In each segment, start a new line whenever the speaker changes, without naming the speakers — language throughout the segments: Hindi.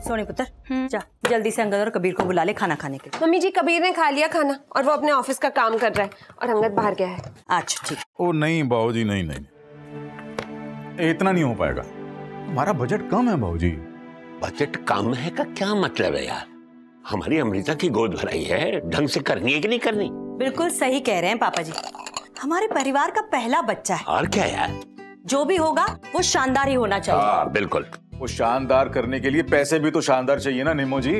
सोनी पुत्र, जा जल्दी से अंगद और कबीर को बुला ले खाना खाने के लिए।
मम्मी जी, कबीर ने खा लिया खाना और वो अपने ऑफिस का काम कर रहा है और अंगद बाहर गया है।
अच्छा ठीक।
ओ नहीं बाबूजी, नहीं नहीं, इतना नहीं हो पाएगा, हमारा बजट कम है बाबूजी।
बजट कम है का क्या मतलब है यार? हमारी अमृता की गोद भराई है, ढंग से करनी है कि नहीं करनी?
बिल्कुल सही कह रहे हैं पापा जी, हमारे परिवार का पहला बच्चा है।
और क्या यार,
जो भी होगा वो शानदार ही होना चाहिए।
हाँ बिल्कुल।
वो शानदार करने के लिए पैसे भी तो शानदार चाहिए ना निमो जी।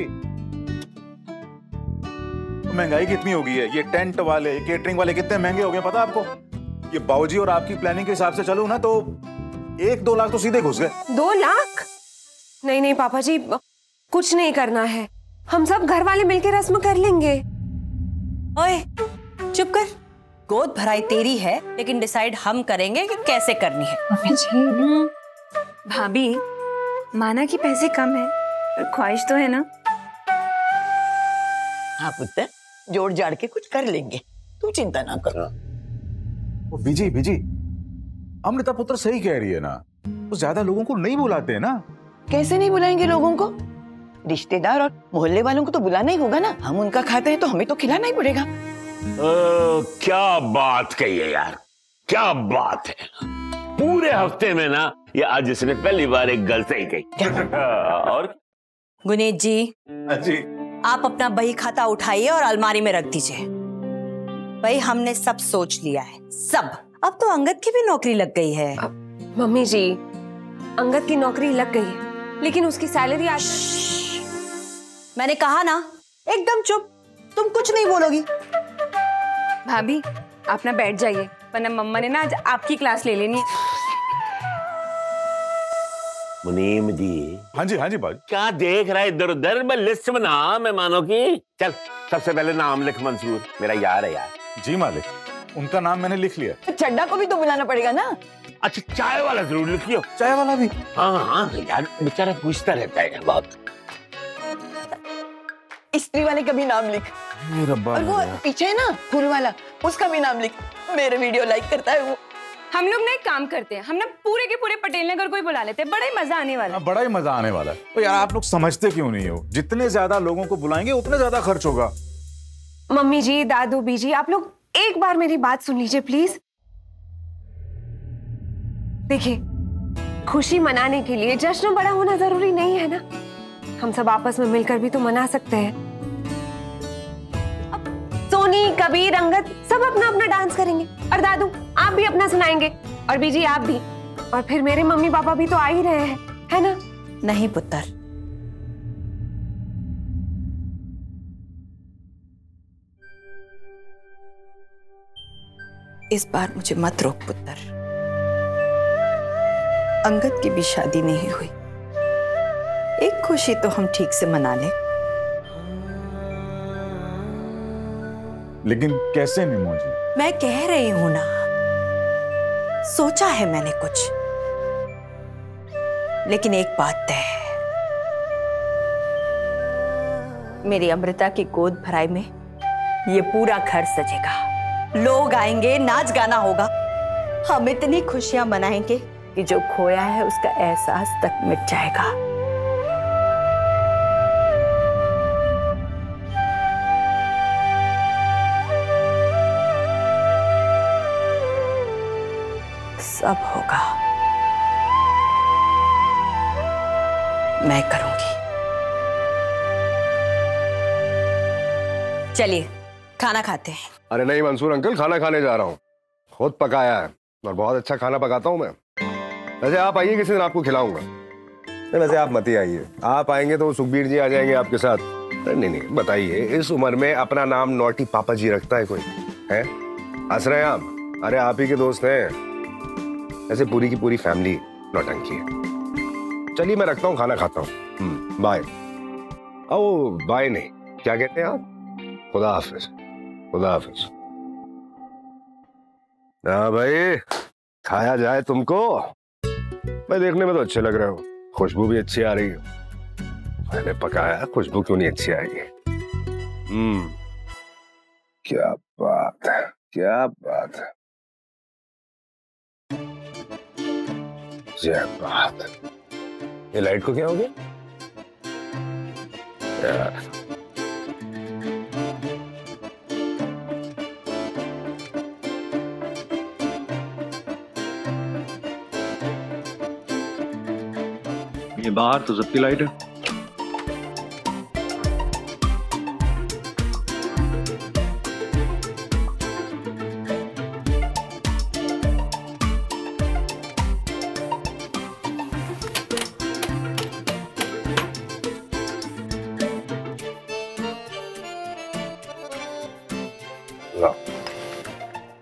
महंगाई कितनी हो गई है, ये टेंट वाले केटरिंग वाले कितने महंगे हो गए पता आपको? ये बाबूजी और आपकी प्लानिंग के हिसाब से चलो ना तो 1-2 लाख तो सीधे घुस गए।
2 लाख? नहीं नहीं पापा जी, कुछ नहीं करना है, हम सब घर वाले मिलकर रस्म कर लेंगे।
ओए चुप कर, गोद भराई तेरी है लेकिन डिसाइड हम करेंगे कि कैसे करनी है।
मम्मी जी, भाभी माना कि पैसे कम है पर ख्वाहिश तो है ना।
हाँ पुत्र, जोड़ जाड़ के कुछ कर लेंगे, तू चिंता ना कर।
वो बीजी अमृता पुत्र सही कह रही है ना, वो ज्यादा लोगों को नहीं बुलाते हैं ना।
कैसे नहीं बुलाएंगे लोगों को? रिश्तेदार और मोहल्ले वालों को तो बुलाना ही होगा ना। हम उनका खाते हैं तो हमें तो खिलाना ही पड़ेगा।
क्या बात कही है यार, क्या बात है। पूरे हफ्ते में ना ये आज इसने पहली बार एक गल सही कही। और
गुनीत जी,
जी
आप अपना बही खाता उठाइए और अलमारी में रख दीजिए। भाई हमने सब सोच लिया है, सब। अब तो अंगद की भी नौकरी लग गई है।
मम्मी जी, अंगद की नौकरी लग गई है लेकिन उसकी सैलरी आज।
मैंने कहा ना, एकदम चुप, तुम कुछ नहीं बोलोगी।
भाभी आप ना बैठ जाइए, वरना मम्मा ने ना आज आपकी क्लास ले लेनी है।
मुनीम जी।
हाँ जी बाजी।
क्या देख रहा है इधर उधर? मैं लिस्ट बना मेहमानों की। चल सबसे पहले नाम लिख मंसूर, मेरा यार है यार।
जी मालिक, उनका नाम मैंने लिख लिया।
तो चड्डा को भी तो बुलाना पड़ेगा ना।
अच्छा चाय वाला जरूर लिखियो।
चाय वाला भी?
हाँ यार, बेचारा पूछता रहता है बहुत।
स्त्री वाले का भी नाम लिख। और वो पीछे है ना फूल वाला, उसका भी नाम लिख। मेरे वीडियो लाइक करता है वो।
हम लोग ना एक काम करते हैं, हम ना पूरे के पूरे पटेल नगर को ही बुला लेते हैं, बड़ा ही मजा आने वाला है।
बड़ा ही मजा आने वाला है। तो यार आप लोग समझते क्यों नहीं हो, जितने ज्यादा लोगों को बुलाएंगे उतने ज्यादा खर्च होगा।
मम्मी जी, दादू बीजी, आप लोग एक बार मेरी बात सुन लीजिए प्लीज। देखिए, खुशी मनाने के लिए जश्न बड़ा होना जरूरी नहीं है ना। हम सब आपस में मिलकर भी तो मना सकते हैं। सोनी, कबीर, अंगद सब अपना अपना डांस करेंगे और दादू आप भी अपना सुनाएंगे और बीजी आप भी, और फिर मेरे मम्मी पापा भी तो आ ही रहे हैं, है ना?
नहीं पुत्र, इस बार मुझे मत रोक पुत्र। अंगद की भी शादी नहीं हुई, एक खुशी तो हम ठीक से मना लें।
लेकिन कैसे निमो जी?
मैं कह रही हूं ना, सोचा है मैंने कुछ, लेकिन एक बात तय है, मेरी अमृता की गोद भराई में ये पूरा घर सजेगा, लोग आएंगे, नाच गाना होगा, हम इतनी खुशियां मनाएंगे कि जो खोया है उसका एहसास तक मिट जाएगा। सब होगा, मैं करूंगी। चलिए खाना खाते हैं।
अरे नहीं मंसूर अंकल, खाना खाने जा रहा हूँ, खुद पकाया है और बहुत अच्छा खाना पकाता हूँ मैं। वैसे आप आइए किसी दिन, आपको खिलाऊंगा। नहीं वैसे आप मत ही आइए, आप आएंगे तो सुखबीर जी आ जाएंगे आपके साथ। नहीं बताइए, इस उम्र में अपना नाम नौटी पापा जी रखता है कोई? है हंस रहे हैं आप? अरे आप ही के दोस्त हैं। ऐसे पूरी की पूरी फैमिली नौटंकी है। चलिए मैं रखता हूँ, खाना खाता हूँ। बाय। ओ बाय नहीं, क्या कहते हैं आप? खुदा हाफिज। खुदा हाफिज। हाँ भाई, खाया जाए तुमको। मैं देखने में तो अच्छे लग रहे हो, खुशबू भी अच्छी आ रही है। मैंने पकाया, खुशबू क्यों नहीं अच्छी आएगी? क्या बात है, क्या बात है, क्या बात है। ये लाइट को क्या हो गया?
ये बाहर तो सबकी लाइट है।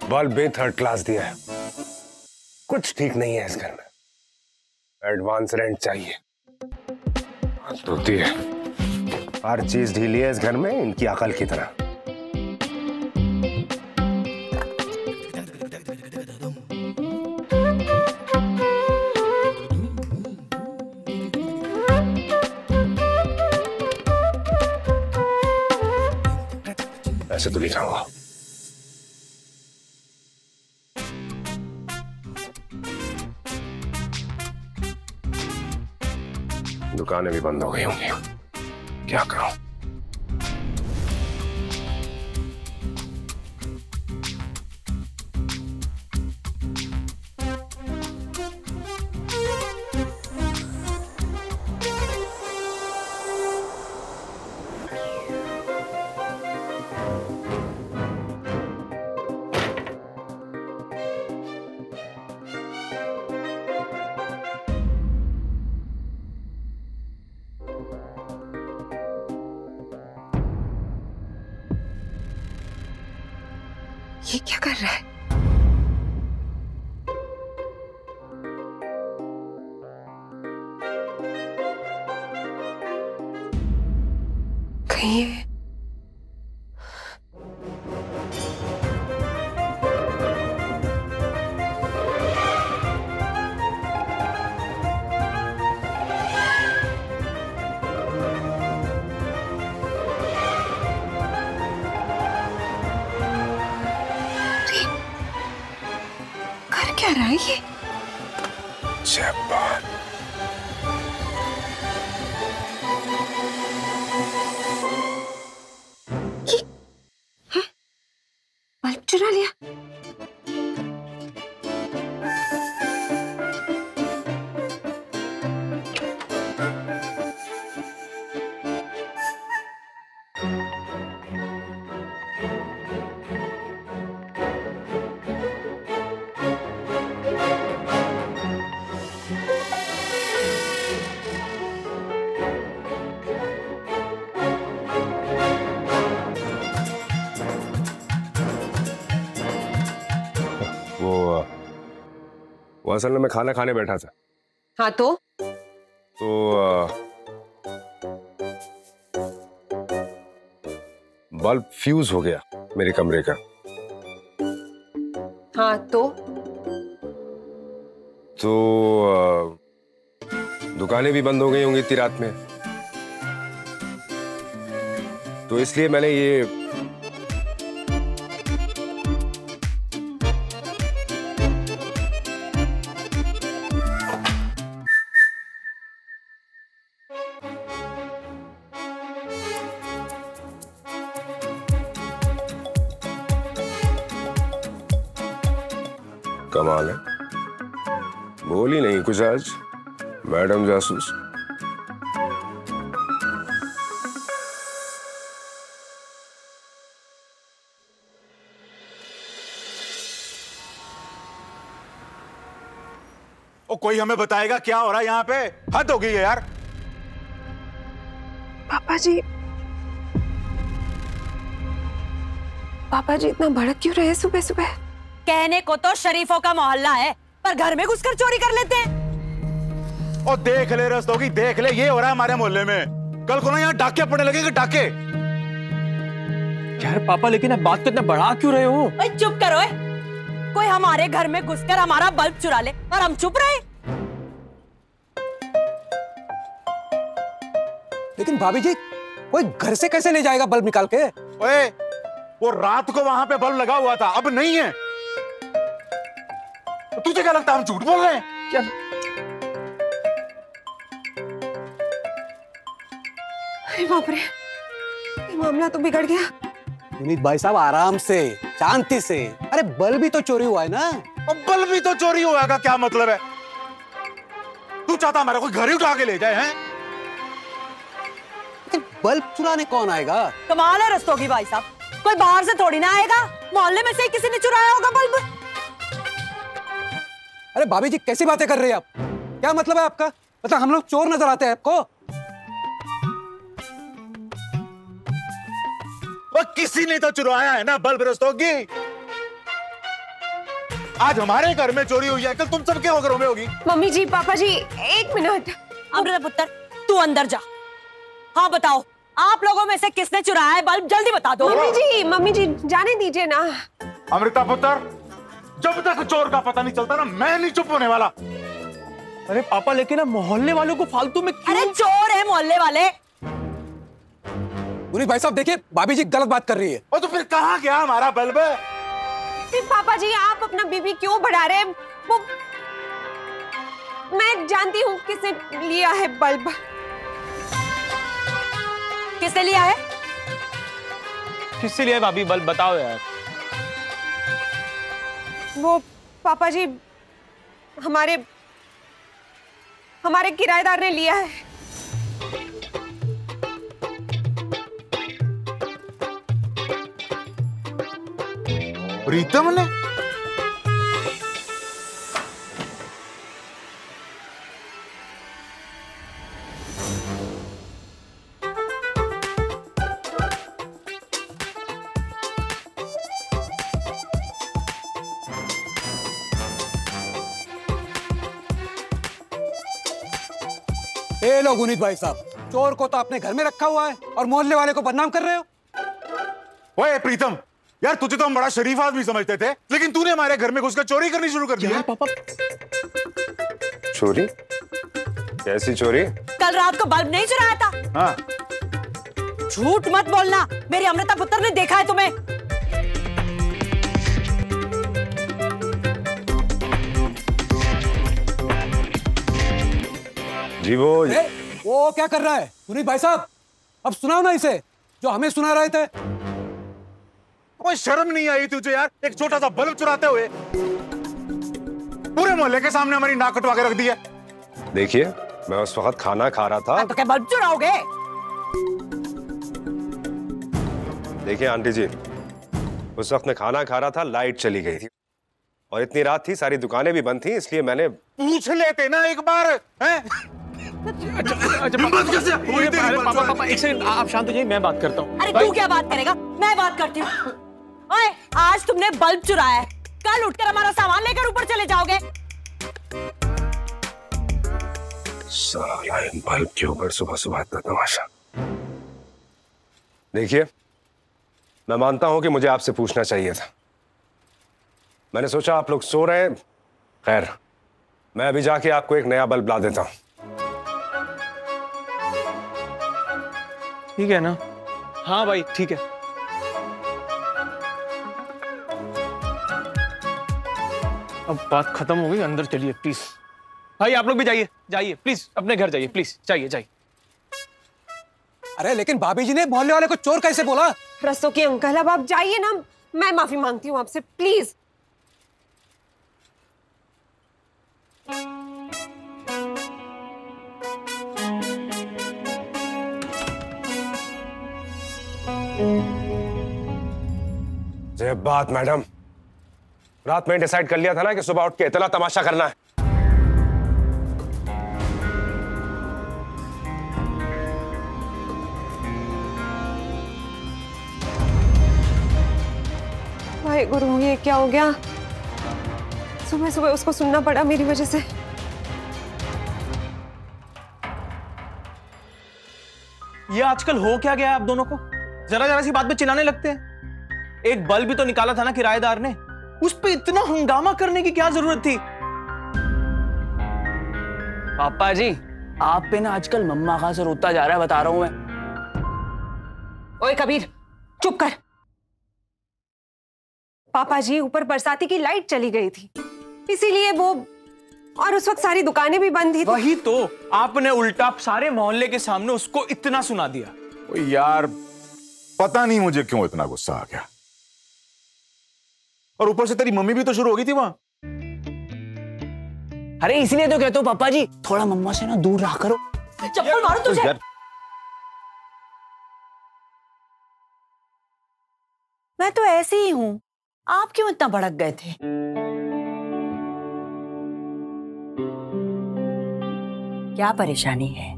बल्ब भी थर्ड क्लास दिया है। कुछ ठीक नहीं है इस घर में। एडवांस रेंट चाहिए। होती है हर चीज ढीली है इस घर में, इनकी अकल की तरह। ऐसे तो नहीं खाऊंगा। दुकानें भी बंद हो गई होंगी, क्या करूं?
ये क्या कर रहा है? कहीं ये क्या रहा है ये?
जब्बार।
ये है? बल्ब चुरा लिया?
वो असल में मैं खाना खाने बैठा था।
हाँ तो
बल्ब फ्यूज हो गया मेरे कमरे का।
हाँ तो
दुकानें भी बंद हो गई होंगी इतनी रात में, तो इसलिए मैंने ये कमाल है, बोली नहीं कुछ आज मैडम जासूस।
ओ कोई हमें बताएगा क्या हो रहा है यहाँ पे? हद हो गई है यार।
पापा जी इतना भड़क क्यों रहे सुबह सुबह?
कहने को तो शरीफों का मोहल्ला है, पर घर में घुसकर चोरी कर लेते हैं।
और देख ले रस्तोगी, देख ले ये हो रहा है हमारे मोहल्ले में। कल को ना यहाँ डाके पड़ने लगेंगे, डाके।
यार पापा लेकिन अब बात को इतना बढ़ा क्यों रहे हो?
ओए चुप करो। कोई हमारे घर में घुसकर हमारा बल्ब चुरा ले और हम चुप रहे?
लेकिन भाभी जी कोई घर से कैसे ले जाएगा बल्ब निकाल के?
ओए वो रात को वहां पे बल्ब लगा हुआ था, अब नहीं है। तुझे क्या लगता है हम झूठ बोल रहे हैं? क्या?
अरे बाप रे, ये मामला तो बिगड़ गया।
पुनीत भाई साहब आराम से, शांति से। अरे बल्ब भी तो चोरी हुआ है ना।
अब बल्ब भी तो चोरी हुआ का क्या मतलब है? तू चाहता हमारा कोई घर ही उठा के ले जाए हैं?
बल्ब चुराने कौन आएगा?
कमाल है रस्तोगी भाई साहब, कोई बाहर से थोड़ी ना आएगा, मोहल्ले में से किसी ने चुराया होगा बल्ब।
अरे भाभी जी कैसी बातें कर रही हैं आप? क्या मतलब है आपका? मतलब हम लोग चोर नजर आते हैं आपको?
वो किसी ने तो चुराया है ना बल्ब रस्तोगी। आज हमारे घर में चोरी हुई है, कल तुम सबके घरों में होगी।
मम्मी जी, पापा जी, एक मिनट।
अमृता पुत्र, तू अंदर जा। हाँ बताओ, आप लोगों में से किसने चुराया है बल्ब? जल्दी बता दो।
मम्मी जी जाने दीजिए ना।
अमृता पुत्र, जब तक चोर का पता नहीं चलता ना, मैं नहीं चुप होने वाला।
अरे पापा, लेकिन अब मोहल्ले वालों को फालतू में क्यों?
अरे चोर है मोहल्ले वाले।
पुनीत भाई साहब देखिए, भाभी जी गलत बात कर रही है।
और तो फिर कहाँ गया हमारा बल्ब?
पापा जी आप अपना बीबी क्यों बढ़ा रहे हैं? वो मैं जानती हूँ किसने लिया है बल्ब।
किसने लिया है?
किससे लिया है भाभी बल्ब, बताओ यार।
वो पापा जी हमारे किराएदार ने लिया है।
प्रीतम ने?
ए लो पुनीत भाई साहब, चोर को तो आपने घर में रखा हुआ है और मोहल्ले वाले को बदनाम कर रहे हो।
ओए प्रीतम, यार तुझे तो हम बड़ा शरीफ आदमी समझते थे, लेकिन तूने हमारे घर में घुसकर चोरी करनी शुरू कर दी है।
पापा
चोरी? कैसी चोरी?
कल रात को बल्ब नहीं चुराया था?
हाँ।
झूठ मत बोलना, मेरी अमृता पुत्र ने देखा है तुम्हें।
जी
वो क्या कर रहा है? पुनीत भाई साहब अब सुनाओ ना इसे, जो हमें सुना रहे थे।
कोई शर्म नहीं आई तुझे यार? एक छोटा सा बल्ब चुराते हुए पूरे मोहल्ले के सामने हमारी नाक कटवा के रख दी है।
देखिए, मैं उस वक्त खाना खा रहा था।
तो क्या बल्ब चुराओगे?
देखिए आंटी जी, उस वक्त मैं खाना खा रहा था, लाइट चली गई थी और इतनी रात थी, सारी दुकानें भी बंद थी, इसलिए मैंने
पूछ लेते ना एक बार, हैं?
पापा एक सेकंड, आप शांत हो जाइए, मैं बात करता हूँ।
अरे तू क्या बात करेगा? मैं बात करती हूँ। ओए, आज तुमने बल्ब चुराया है, कल उठकर हमारा सामान लेकर ऊपर चले जाओगे।
साला इन बल्ब के ऊपर सुबह सुबह इतना तमाशा। देखिए, मैं मानता हूं कि मुझे आपसे पूछना चाहिए था। मैंने सोचा आप लोग सो रहे हैं। खैर, मैं अभी जाके आपको एक नया बल्ब ला देता हूं।
ठीक है ना? हाँ भाई ठीक है। अब बात खत्म हो गई, अंदर चलिए प्लीज। भाई आप लोग भी जाइए, जाइए प्लीज, अपने घर जाइए प्लीज, जाइए जाइए।
अरे लेकिन भाभी जी ने मोहल्ले वाले को चोर कैसे बोला?
रस्तों के अंकल, अब आप जाइए ना, मैं माफी मांगती हूँ आपसे, प्लीज।
जय बात मैडम, रात में डिसाइड कर लिया था ना कि सुबह उठ के इतना तमाशा करना है।
भाई गुरु, ये क्या हो गया? सुबह सुबह उसको सुनना पड़ा मेरी वजह से।
ये आजकल हो क्या गया है आप दोनों को? जरा जरा सी बात पे चिल्लाने लगते हैं। एक बल्ब भी तो निकाला था ना किराएदार ने, उस पे इतना हंगामा करने की क्या जरूरत थी?
पापा जी, आप पे ना आजकल मम्मा का असर होता जा रहा है, बता रहा हूं मैं।
ओए कबीर, चुप कर। पापा जी, ऊपर बरसाती की लाइट चली गई थी, इसीलिए वो और उस वक्त सारी दुकानें भी बंद थी।
वही तो, आपने उल्टा सारे मोहल्ले के सामने उसको इतना सुना दिया।
ओ यार, पता नहीं मुझे क्यों इतना गुस्सा आ गया। और ऊपर से तेरी मम्मी भी तो शुरू हो गई थी वहां।
अरे इसलिए तो कहते हो पापा जी, थोड़ा मम्मा से ना दूर रहा करो।
चप्पल मारो तुझे। मैं तो ऐसी ही हूं, आप क्यों इतना भड़क गए थे? क्या परेशानी है?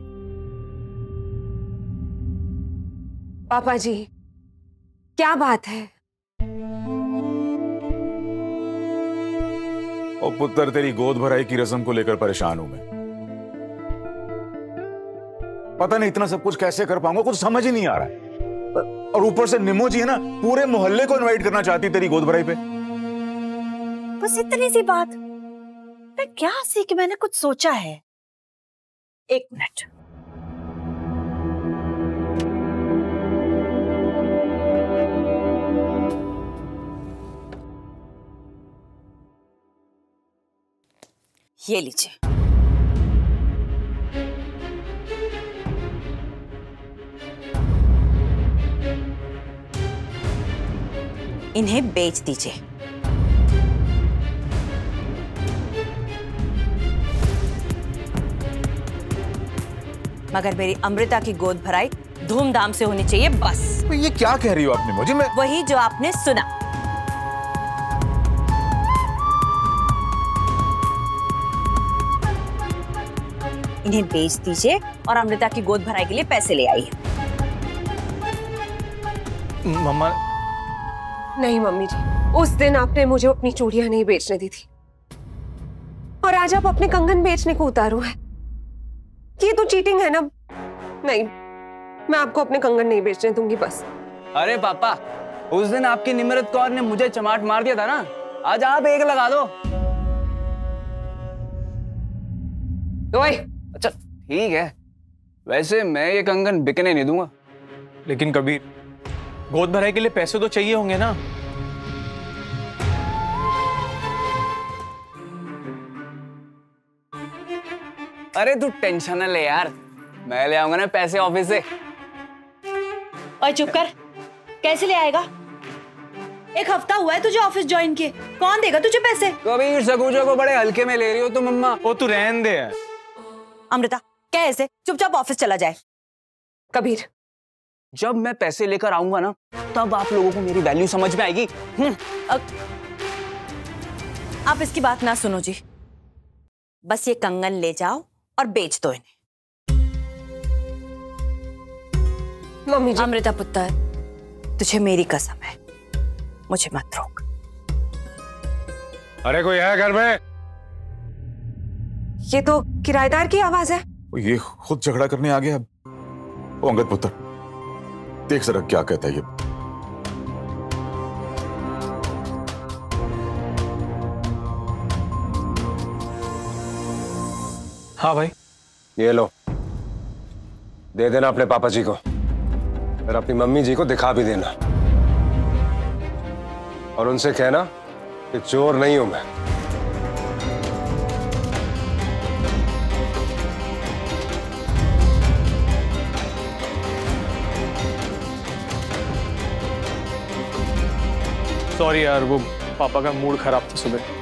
पापा जी क्या बात है?
ओ पुत्र, तेरी गोद भराई की रस्म को लेकर परेशान हूं मैं। पता नहीं इतना सब कुछ कैसे कर पाऊंगा, कुछ समझ ही नहीं आ रहा है। और ऊपर से निमो जी है ना, पूरे मोहल्ले को इनवाइट करना चाहती तेरी गोद भराई पे।
बस इतनी सी बात। मैं क्या सी कि मैंने कुछ सोचा है। एक मिनट। ये लीजिए। इन्हें बेच दीजिए। मगर मेरी अमृता की गोद भराई धूमधाम से होनी चाहिए, बस।
तो ये क्या कह रही हो आपने मुझे? मैं
वही जो आपने सुना। इन्हें बेच दीजिए और अमृता की गोद भराई के लिए पैसे ले आइए।
मम्मा।
नहीं मम्मी जी, उस दिन आपने मुझे अपनी चूड़ियां नहीं बेचने दी थी और आज आप अपने कंगन बेचने को उतारू है। ये तो चीटिंग है ना। नहीं, मैं आपको अपने कंगन नहीं बेचने दूंगी, बस।
अरे पापा, उस दिन आपकी निमरत कौर ने मुझे चमाट मार दिया था ना, आज आप एक लगा दो।
ओए,
अच्छा ठीक है, वैसे मैं ये कंगन बिकने नहीं दूंगा।
लेकिन कबीर, गोद भराई के लिए पैसे तो चाहिए होंगे ना?
अरे तू टेंशन न ले यार, मैं ले आऊंगा ना पैसे ऑफिस से।
और चुप कर, कैसे ले आएगा? एक हफ्ता हुआ है तुझे ऑफिस ज्वाइन किए, कौन देगा तुझे पैसे?
कबीर सकूजों को बड़े हल्के में ले रही हो तुम मम्मा।
ओ तू रहने दे यार।
अमृता कैसे चुपचाप ऑफिस चला जाए।
कबीर,
जब मैं पैसे लेकर आऊंगा ना, तब आप लोगों को मेरी वैल्यू समझ में आएगी।
आप इसकी बात ना सुनो जी, बस ये कंगन ले जाओ और बेच दो इन्हें।
मम्मी जी।
अमृता पुत्र, तुझे मेरी कसम है, मुझे मत रोक।
अरे कोई है घर में?
ये तो किराएदार की आवाज है।
ये खुद झगड़ा करने आ गया। ओ अंगद पुत्र, देख जरा क्या कहता है ये।
हाँ भाई।
ये लो, दे देना अपने पापा जी को और अपनी मम्मी जी को दिखा भी देना, और उनसे कहना कि चोर नहीं हूं मैं।
सॉरी यार, वो पापा का मूड खराब था सुबह।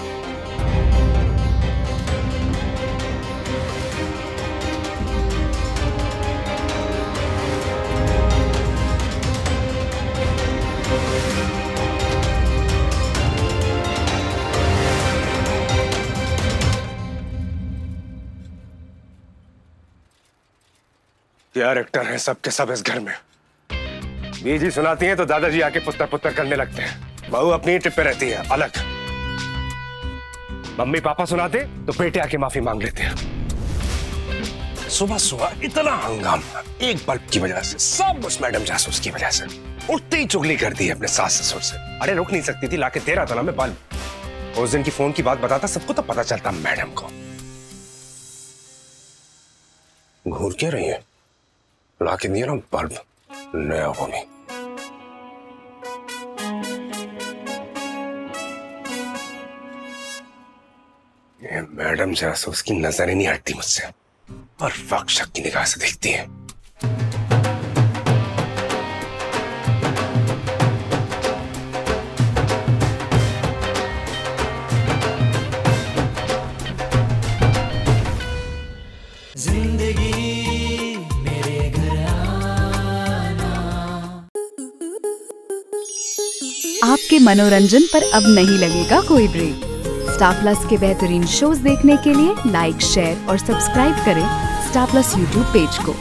यार एक्टर हैं सबके सब इस घर में। बीजी सुनाती हैं तो दादाजी आके पुत्तर पुत्तर करने लगते हैं। बहू अपनी ट्रिप पे रहती है अलग। मम्मी पापा सुनाते तो बेटे आके माफी मांग लेते हैं। सुबह सुबह इतना हंगामा एक बल्ब की वजह से, सब उस मैडम जासूस की वजह से। उठते ही चुगली कर दी है अपने सास ससुर से। अरे रुक नहीं सकती थी, लाके तेरा था ना मैं बल्ब। उस दिन की फोन की बात बताता सबको तो पता चलता मैडम को। घूर क्या रही है? लाके दिया ना बल्ब नया वो भी। ये मैडम जरा से उसकी नजर ही नहीं हटती मुझसे और वक्त शक की निगाह से देखती है।
आपके मनोरंजन पर अब नहीं लगेगा कोई ब्रेक। स्टार प्लस के बेहतरीन शोज देखने के लिए लाइक, शेयर और सब्सक्राइब करें स्टार प्लस यूट्यूब पेज को।